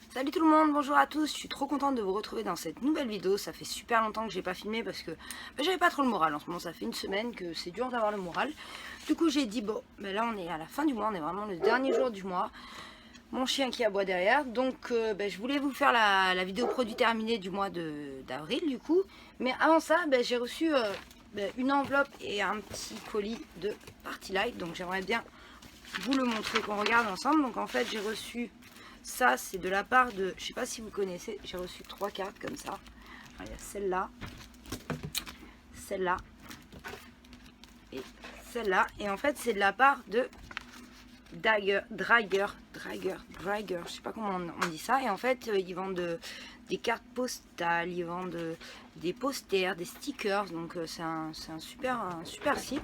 Salut tout le monde, bonjour à tous, je suis trop contente de vous retrouver dans cette nouvelle vidéo. Ça fait super longtemps que j'ai pas filmé parce que j'avais pas trop le moral en ce moment. Ça fait une semaine que c'est dur d'avoir le moral. Du coup j'ai dit bon, là on est à la fin du mois, on est vraiment le dernier jour du mois. Mon chien qui aboie derrière, donc je voulais vous faire la vidéo produit terminé du mois d'avril du coup. Mais avant ça, j'ai reçu une enveloppe et un petit colis de Party Light. Donc j'aimerais bien vous le montrer, qu'on regarde ensemble. Donc en fait j'ai reçu... Ça, c'est de la part de... Je sais pas si vous connaissez, j'ai reçu 3 cartes comme ça. Alors, il y a celle-là, celle-là et celle-là. Et en fait, c'est de la part de Drager, je sais pas comment on dit ça. Et en fait, ils vendent des cartes postales, ils vendent des posters, des stickers. Donc, c'est un super site.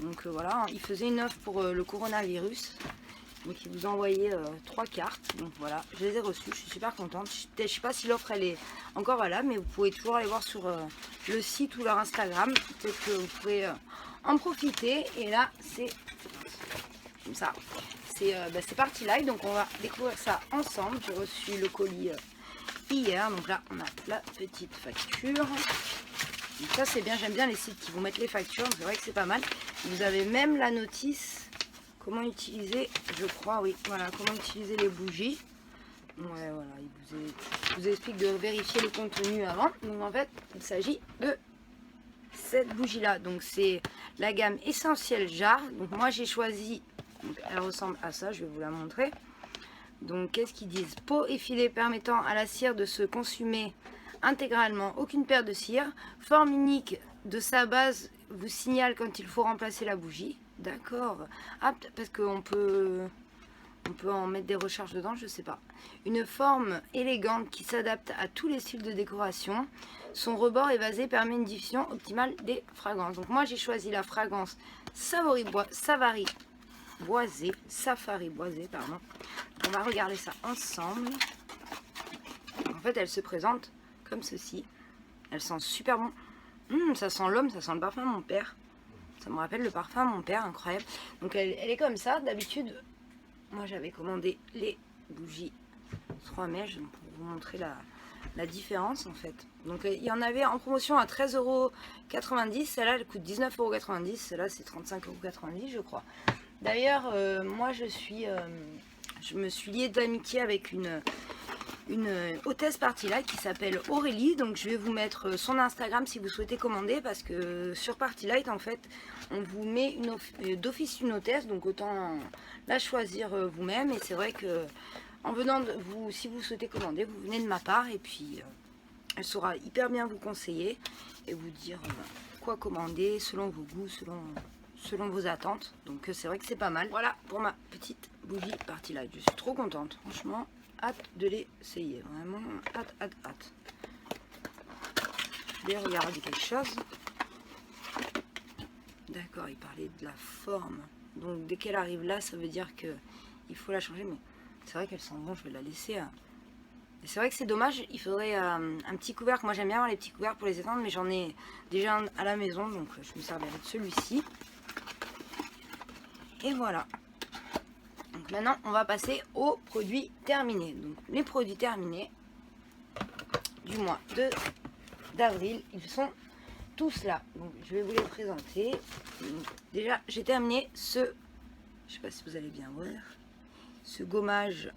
Donc, voilà, ils faisaient une offre pour le coronavirus. Donc ils vous ont envoyé 3 cartes, donc voilà, je les ai reçues, je suis super contente. Je sais pas si l'offre elle est encore valable, mais vous pouvez toujours aller voir sur le site ou leur Instagram, peut-être que vous pourrez en profiter. Et là c'est comme ça, c'est Party Light, donc on va découvrir ça ensemble. J'ai reçu le colis hier, donc là on a la petite facture. Donc ça c'est bien, j'aime bien les sites qui vous mettent les factures, c'est vrai que c'est pas mal. Vous avez même la notice. Comment utiliser, je crois, oui, voilà, comment utiliser les bougies. Ouais, voilà, il vous explique de vérifier le contenu avant. Donc en fait, il s'agit de cette bougie-là. Donc c'est la gamme Essentiel Jar. Donc moi j'ai choisi, donc elle ressemble à ça, je vais vous la montrer. Donc qu'est-ce qu'ils disent? Peau effilée permettant à la cire de se consumer intégralement, aucune perte de cire. Forme unique de sa base vous signale quand il faut remplacer la bougie. D'accord. Ah, parce qu'on peut en mettre des recharges dedans, je sais pas. Une forme élégante qui s'adapte à tous les styles de décoration. Son rebord évasé permet une diffusion optimale des fragrances. Donc moi j'ai choisi la fragrance Safari Boisé, pardon. On va regarder ça ensemble. En fait, elle se présente comme ceci. Elle sent super bon. Ça sent l'homme, ça sent le parfum de mon père. Ça me rappelle le parfum de mon père, incroyable. Donc elle est comme ça. D'habitude, moi j'avais commandé les bougies 3 mèches pour vous montrer la différence en fait. Donc il y en avait en promotion à 13,90 €. Celle-là elle coûte 19,90 €. Celle-là c'est 35,90 € je crois. D'ailleurs, moi je me suis liée d'amitié avec une hôtesse Party Light qui s'appelle Aurélie. Donc je vais vous mettre son Instagram si vous souhaitez commander, parce que sur Party Light en fait on vous met d'office une hôtesse, donc autant la choisir vous-même. Et c'est vrai que en venant de vous, si vous souhaitez commander, vous venez de ma part, et puis elle saura hyper bien vous conseiller et vous dire quoi commander selon vos goûts, selon vos attentes. Donc c'est vrai que c'est pas mal. Voilà pour ma petite bougie Party Light, je suis trop contente, franchement. Hâte de l'essayer, vraiment hâte. Je vais regarder quelque chose. D'accord, il parlait de la forme. Donc dès qu'elle arrive là, ça veut dire que il faut la changer. Mais c'est vrai qu'elle sent bon, je vais la laisser. Et c'est vrai que c'est dommage, il faudrait un petit couvercle. Moi j'aime bien avoir les petits couvercles pour les étendre, mais j'en ai déjà un à la maison, donc je me servirai de celui-ci. Et voilà. Donc maintenant on va passer aux produits terminés. Donc les produits terminés du mois d'avril, ils sont tous là. Donc je vais vous les présenter. Donc, déjà j'ai terminé je sais pas si vous allez bien voir, ce gommage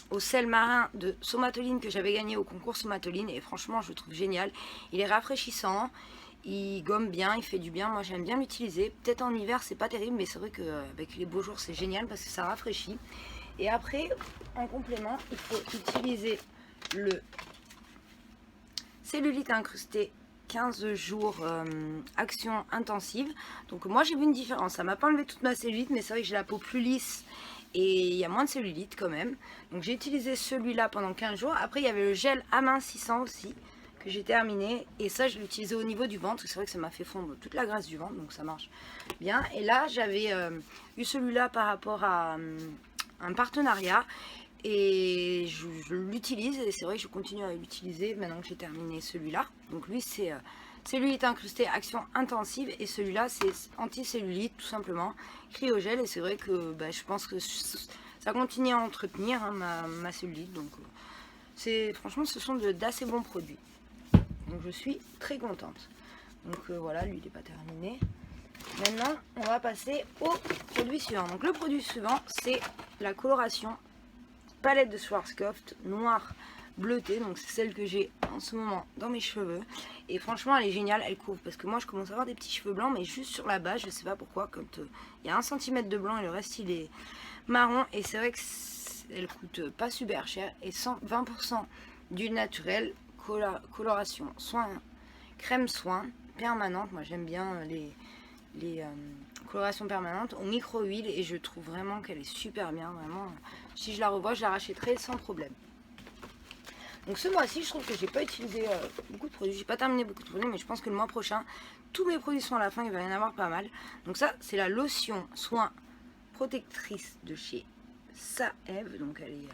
au sel marin de Somatoline que j'avais gagné au concours Somatoline, et franchement je le trouve génial. Il est rafraîchissant, il gomme bien, il fait du bien. Moi j'aime bien l'utiliser. Peut-être en hiver c'est pas terrible, mais c'est vrai qu'avec les beaux jours c'est génial parce que ça rafraîchit. Et après en complément il faut utiliser le cellulite incrusté 15 jours action intensive. Donc moi j'ai vu une différence, ça m'a pas enlevé toute ma cellulite, mais c'est vrai que j'ai la peau plus lisse et il y a moins de cellulite quand même. Donc j'ai utilisé celui-là pendant 15 jours. Après il y avait le gel amincissant aussi que j'ai terminé, et ça je l'utilisais au niveau du ventre. C'est vrai que ça m'a fait fondre toute la graisse du ventre, donc ça marche bien. Et là j'avais eu celui-là par rapport à un partenariat, et je l'utilise, et c'est vrai que je continue à l'utiliser maintenant que j'ai terminé celui-là. Donc lui c'est Cellulite incrustée, action intensive. Et celui-là, c'est anti-cellulite, tout simplement. Cryogel. Et c'est vrai que je pense que ça continue à entretenir hein, ma cellulite. Donc, franchement, ce sont d'assez bons produits. Donc, je suis très contente. Donc, voilà, lui, il n'est pas terminé. Maintenant, on va passer au produit suivant. Donc, le produit suivant, c'est la coloration palette de Schwarzkopf noir bleuté. Donc, c'est celle que j'ai en ce moment dans mes cheveux. Et franchement, elle est géniale. Elle couvre parce que moi, je commence à avoir des petits cheveux blancs, mais juste sur la base. Je sais pas pourquoi. Quand il y a 1 cm de blanc et le reste, il est marron. Et c'est vrai que elle coûte pas super cher. Et 20% d'huile naturelle, coloration, soin, crème soin permanente. Moi, j'aime bien les colorations permanentes au micro-huile et je trouve vraiment qu'elle est super bien. Vraiment, si je la revois, je la rachèterai sans problème. Donc ce mois-ci, je trouve que j'ai pas utilisé beaucoup de produits. J'ai pas terminé beaucoup de produits, mais je pense que le mois prochain, tous mes produits sont à la fin. Il va y en avoir pas mal. Donc ça, c'est la lotion soin protectrice de chez Saève. Donc elle est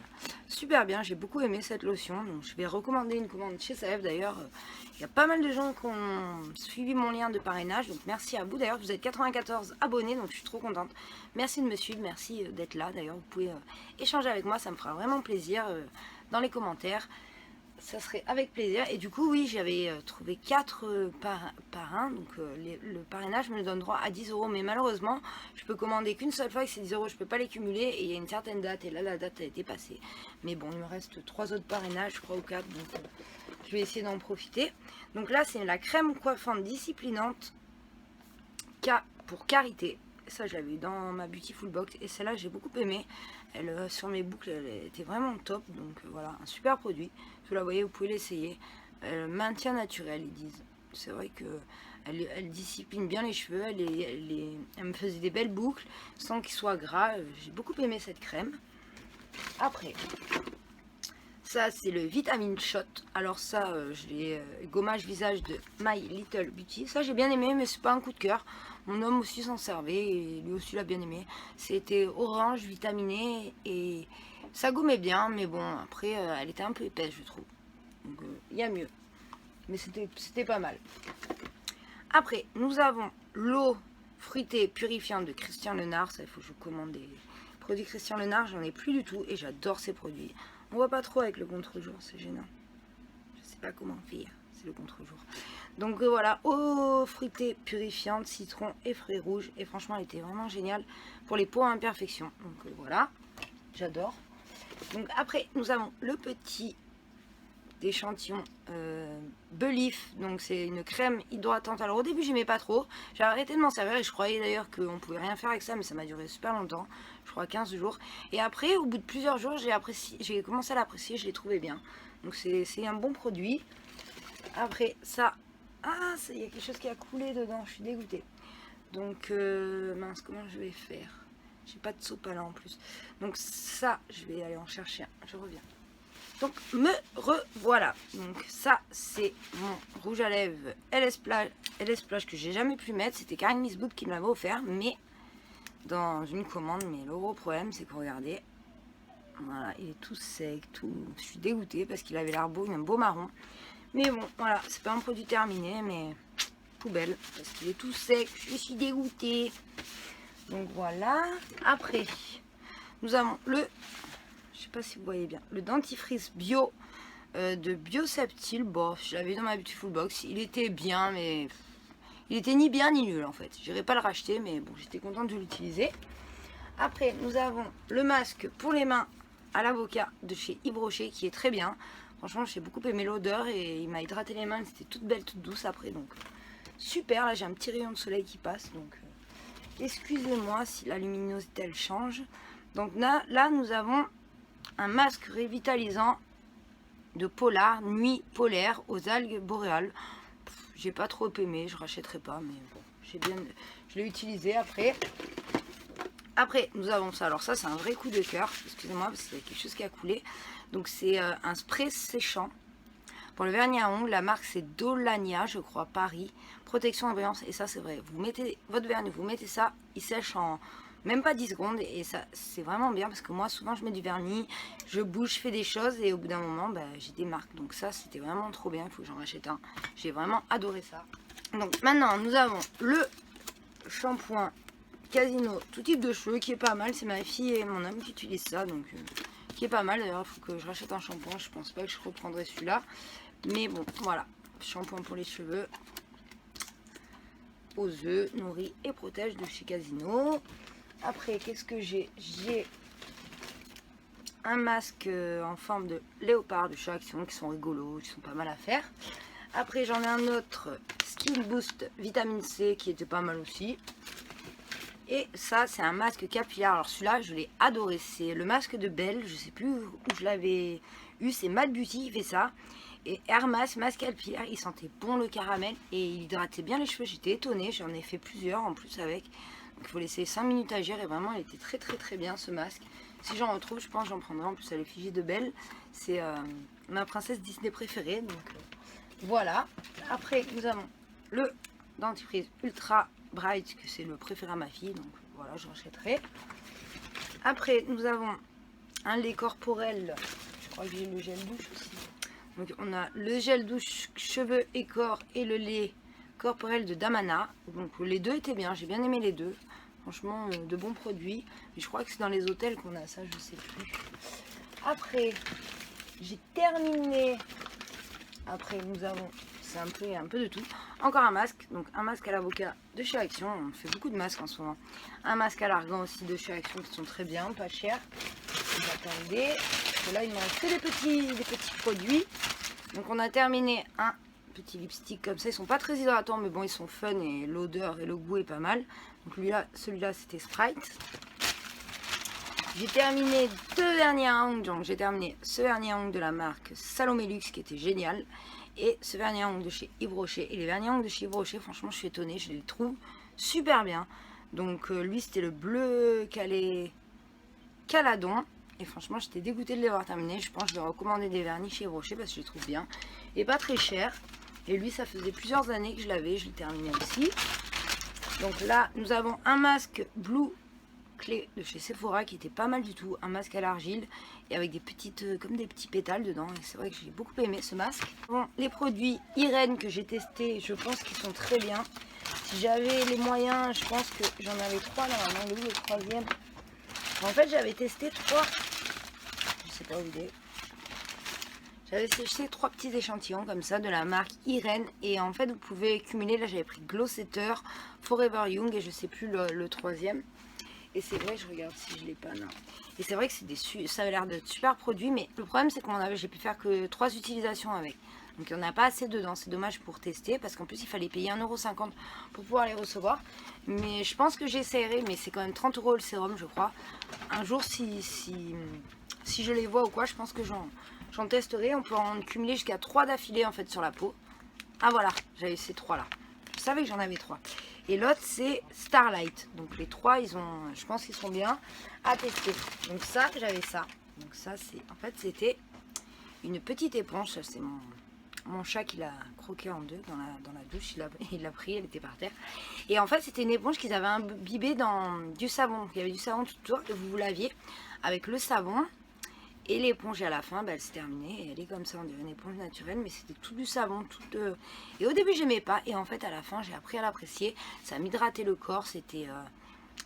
super bien. J'ai beaucoup aimé cette lotion. Donc je vais recommander une commande chez Saève. D'ailleurs, il y a pas mal de gens qui ont suivi mon lien de parrainage. Donc merci à vous. D'ailleurs, vous êtes 94 abonnés. Donc je suis trop contente. Merci de me suivre. Merci d'être là. D'ailleurs, vous pouvez échanger avec moi. Ça me fera vraiment plaisir dans les commentaires. Ça serait avec plaisir. Et du coup, oui, j'avais trouvé 4 parrains. Donc, le parrainage me donne droit à 10 €. Mais malheureusement, je peux commander qu'une seule fois avec ces 10 €. Je peux pas les cumuler. Et il y a une certaine date. Et là, la date a été passée. Mais bon, il me reste 3 autres parrainages, je crois, ou 4. Donc, je vais essayer d'en profiter. Donc là, c'est la crème coiffante disciplinante pour carité. Ça, je l'avais eu dans ma Beautiful Box. Et celle-là, j'ai beaucoup aimé. Elle, sur mes boucles, elle était vraiment top. Donc voilà, un super produit. Vous la voyez, vous pouvez l'essayer. Maintien naturel, ils disent. C'est vrai que elle discipline bien les cheveux. Elle me faisait des belles boucles sans qu'ils soient gras. J'ai beaucoup aimé cette crème. Après, ça c'est le Vitamine Shot. Alors ça, je l'ai gommage visage de My Little Beauty. Ça j'ai bien aimé, mais c'est pas un coup de cœur. Mon homme aussi s'en servait et lui aussi l'a bien aimé. C'était orange, vitaminé et ça gommait bien, mais bon, après, elle était un peu épaisse, je trouve. Donc, il y a mieux. Mais c'était pas mal. Après, nous avons l'eau fruitée purifiante de Christian Lenard. Ça, il faut que je commande des produits Christian Lenard. J'en ai plus du tout et j'adore ces produits. On voit pas trop avec le contre-jour, c'est gênant. Je sais pas comment faire, c'est le contre-jour. Donc voilà, eau fruitée purifiante, citron et fruits rouges. Et franchement, elle était vraiment géniale pour les peaux à imperfection. Donc voilà, j'adore. Donc après, nous avons le petit échantillon Belif. Donc c'est une crème hydratante. Alors au début, j'aimais pas trop. J'ai arrêté de m'en servir et je croyais d'ailleurs qu'on pouvait rien faire avec ça, mais ça m'a duré super longtemps. Je crois 15 jours. Et après, au bout de plusieurs jours, j'ai commencé à l'apprécier. Je l'ai trouvé bien. Donc c'est un bon produit. Après ça, il y a quelque chose qui a coulé dedans. Je suis dégoûtée. Donc mince, comment je vais faire? J'ai pas de sopa là en plus. Donc ça, je vais aller en chercher un. Je reviens. Donc me revoilà. Donc ça, c'est mon rouge à lèvres LS Plage que j'ai jamais pu mettre. C'était Karine Misboud qui me l'avait offert, mais dans une commande. Mais le gros problème, c'est que regardez, voilà, il est tout sec, tout. Je suis dégoûtée parce qu'il avait l'air beau, il a un beau marron. Mais bon, voilà, c'est pas un produit terminé, mais poubelle parce qu'il est tout sec. Je suis dégoûtée. Donc voilà. Après, nous avons le, je sais pas si vous voyez bien, le dentifrice bio de Bioseptile. Bon, je l'avais dans ma Beautiful Box. Il était bien, mais il était ni bien ni nul en fait. J'irais pas le racheter, mais bon, j'étais contente de l'utiliser. Après, nous avons le masque pour les mains à l'avocat de chez Yves Rocher qui est très bien. Franchement, j'ai beaucoup aimé l'odeur et il m'a hydraté les mains. C'était toute belle, toute douce après. Donc, super. Là, j'ai un petit rayon de soleil qui passe. Donc, excusez-moi si la luminosité elle change. Donc là, nous avons un masque révitalisant de Polar, nuit polaire aux algues boréales. J'ai pas trop aimé, je rachèterai pas, mais bon, je l'ai utilisé après. Après, nous avons ça. Alors ça, c'est un vrai coup de cœur. Excusez-moi, parce qu'il y a quelque chose qui a coulé. Donc c'est un spray séchant pour le vernis à ongles. La marque c'est Dolania, je crois, Paris. Protection et brillance. Et ça, c'est vrai. Vous mettez votre vernis, vous mettez ça, il sèche en même pas 10 secondes, et ça c'est vraiment bien parce que moi souvent je mets du vernis, je bouge, je fais des choses et au bout d'un moment bah, j'ai des marques. Donc ça c'était vraiment trop bien, il faut que j'en rachète un. J'ai vraiment adoré ça. Donc maintenant nous avons le shampoing Casino tout type de cheveux qui est pas mal. C'est ma fille et mon homme qui utilisent ça, donc qui est pas mal. D'ailleurs il faut que je rachète un shampoing, je pense pas que je reprendrai celui-là. Mais bon voilà, shampoing pour les cheveux. Aux œufs, nourrit et protège de chez Casino. Après, qu'est-ce que j'ai? J'ai un masque en forme de léopard de chez Action qui sont rigolos, qui sont pas mal à faire. Après, j'en ai un autre Skin Boost Vitamine C qui était pas mal aussi. Et ça, c'est un masque capillaire. Alors celui-là, je l'ai adoré. C'est le masque de Belle. Je sais plus où je l'avais eu. C'est Mad Beauty qui fait ça. Et Hermas, masque capillaire, il sentait bon le caramel et il hydratait bien les cheveux. J'étais étonnée, j'en ai fait plusieurs en plus avec. Donc il faut laisser 5 minutes agir et vraiment il était très bien ce masque. Si j'en retrouve, je pense que j'en prendrai. En plus à l'effigie de Belle, c'est ma princesse Disney préférée. Donc voilà. Après nous avons le dentifrice Ultra Bright, que c'est le préféré à ma fille. Donc voilà, je rachèterai. Après nous avons un lait corporel. Je crois que j'ai le gel douche aussi. Donc on a le gel douche cheveux et corps et le lait corporel de Damana. Donc les deux étaient bien, j'ai bien aimé les deux. Franchement de bons produits. Mais je crois que c'est dans les hôtels qu'on a ça, je sais plus. Après j'ai terminé. Après nous avons, c'est un peu de tout. Encore un masque, donc un masque à l'avocat de chez Action. On fait beaucoup de masques en ce moment. Un masque à l'argan aussi de chez Action qui sont très bien, pas chers. Attendez. Là il me reste que des petits produits. Donc on a terminé un petit lipstick comme ça. Ils sont pas très hydratants mais bon ils sont fun et l'odeur et le goût est pas mal. Donc celui-là c'était Sprite. J'ai terminé deux vernis à ongles. Donc j'ai terminé ce vernis à ongles de la marque Salomé Luxe qui était génial. Et ce vernis à ongles de chez Yves Rocher. Et les vernis à ongles de chez Yves Rocher, franchement je suis étonnée. Je les trouve super bien. Donc lui c'était le bleu Caladon. Et franchement, j'étais dégoûtée de les avoir terminés. Je pense que je vais recommander des vernis chez Rocher parce que je les trouve bien. Et pas très cher. Et lui, ça faisait plusieurs années que je l'avais. Je l'ai terminé aussi. Donc là, nous avons un masque Blue Clé de chez Sephora qui était pas mal du tout. Un masque à l'argile et avec des petites, comme des petits pétales dedans. Et c'est vrai que j'ai beaucoup aimé ce masque. Bon, les produits Irène que j'ai testés, je pense qu'ils sont très bien. Si j'avais les moyens, je pense que j'en avais 3 normalement. Le troisième. En fait, j'avais testé 3. Je sais pas où il est. J'avais testé 3 petits échantillons comme ça de la marque Irène. Et en fait, vous pouvez cumuler. Là, j'avais pris Glow Setter, Forever Young et je sais plus le troisième. Et c'est vrai, je regarde si je l'ai pas là. Et c'est vrai que ça avait l'air d'être super produit. Mais le problème, c'est j'ai pu faire que 3 utilisations avec. Donc il n'y en a pas assez dedans, c'est dommage pour tester parce qu'en plus il fallait payer 1,50 € pour pouvoir les recevoir. Mais je pense que j'essaierai, mais c'est quand même 30 € le sérum je crois. Un jour si je les vois ou quoi, je pense que j'en testerai. On peut en cumuler jusqu'à 3 d'affilée en fait sur la peau. Ah voilà, j'avais ces 3 là. Je savais que j'en avais 3. Et l'autre c'est Starlight. Donc les 3 je pense qu'ils sont bien à tester. Donc ça, j'avais ça. Donc ça en fait c'était une petite éponge, ça c'est mon chat qui l'a croqué en deux dans la douche, il l'a pris, elle était par terre. Et en fait, c'était une éponge qu'ils avaient imbibée dans du savon. Il y avait du savon tout autour et vous laviez avec le savon. Et l'éponge, à la fin, bah, elle s'est terminée. Et elle est comme ça, on dirait une éponge naturelle, mais c'était tout du savon. Et au début, j'aimais pas. Et en fait, à la fin, j'ai appris à l'apprécier. Ça m'hydratait le corps. C'était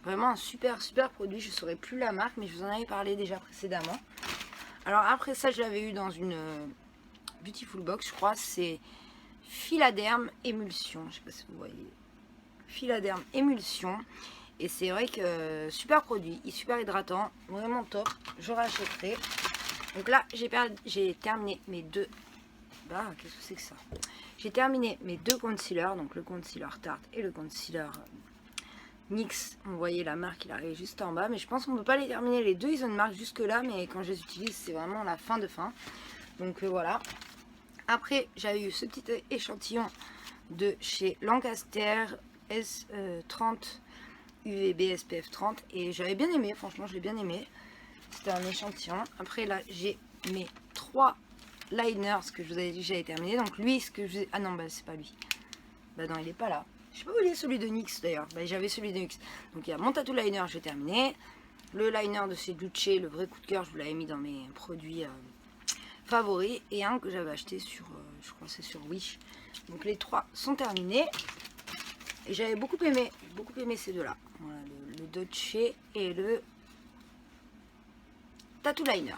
vraiment un super produit. Je ne saurais plus la marque, mais je vous en avais parlé déjà précédemment. Alors après ça, je l'avais eu dans une Beautiful Box, je crois, c'est Philaderm Émulsion. Je sais pas si vous voyez. Philaderm Émulsion. Et c'est vrai que super produit, il est super hydratant, vraiment top. Je rachèterai. Donc là, j'ai terminé mes deux. Bah, qu'est-ce que c'est que ça? J'ai terminé mes deux concealers, donc le concealer Tarte et le concealer NYX. Vous voyez la marque, il arrive juste en bas, mais je pense qu'on ne peut pas les terminer les deux. Ils ont une marque jusque là, mais quand je les utilise, c'est vraiment la fin de fin. Donc voilà. Après, j'avais eu ce petit échantillon de chez Lancaster S30 UVB SPF 30 et j'avais bien aimé, franchement, je l'ai bien aimé. C'était un échantillon. Après, là, j'ai mes 3 liners que je vous avais dit que j'avais terminé. Donc lui, ah non, bah c'est pas lui. Bah non, il est pas là. Je sais pas où il est celui de NYX d'ailleurs. Bah, j'avais celui de NYX. Donc il y a mon tattoo liner, j'ai terminé. Le liner de chez Gucci, le vrai coup de cœur, je vous l'avais mis dans mes produits favoris. Et un que j'avais acheté sur, je crois que c'est sur Wish. Donc les 3 sont terminés. Et j'avais beaucoup aimé ces deux-là. Voilà, le Dolce et le tattoo liner.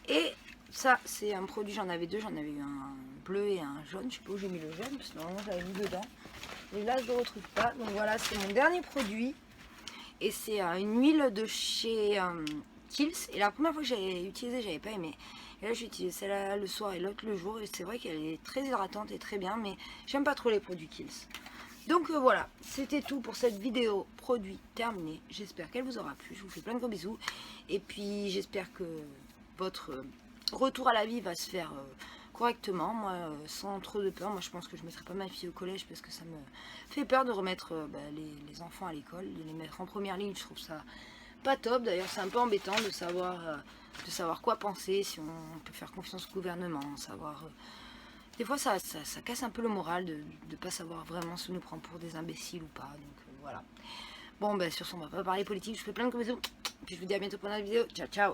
Et ça, c'est un produit, j'en avais deux. J'en avais eu un bleu et un jaune. Je sais pas où j'ai mis le jaune, parce que normalement j'avais mis dedans. Et là, je ne le retrouve pas. Donc voilà, c'est mon dernier produit. Et c'est une huile de chez Kiehl's. Et la première fois que j'ai utilisé, j'avais pas aimé. Et là, j'ai utilisé celle-là le soir et l'autre le jour. Et c'est vrai qu'elle est très hydratante et très bien. Mais j'aime pas trop les produits Kiehl's. Donc voilà, c'était tout pour cette vidéo produit terminée. J'espère qu'elle vous aura plu. Je vous fais plein de gros bisous. Et puis j'espère que votre retour à la vie va se faire correctement, moi, sans trop de peur. Moi je pense que je ne mettrai pas ma fille au collège parce que ça me fait peur de remettre les enfants à l'école, de les mettre en première ligne. Je trouve ça pas top. D'ailleurs c'est un peu embêtant de savoir quoi penser, si on peut faire confiance au gouvernement, savoir... Des fois, ça casse un peu le moral de ne pas savoir vraiment si on nous prend pour des imbéciles ou pas. Donc voilà. Bon, sur ce, on va pas parler politique. Je vous fais plein de gros bisous. Puis je vous dis à bientôt pour une autre vidéo. Ciao, ciao.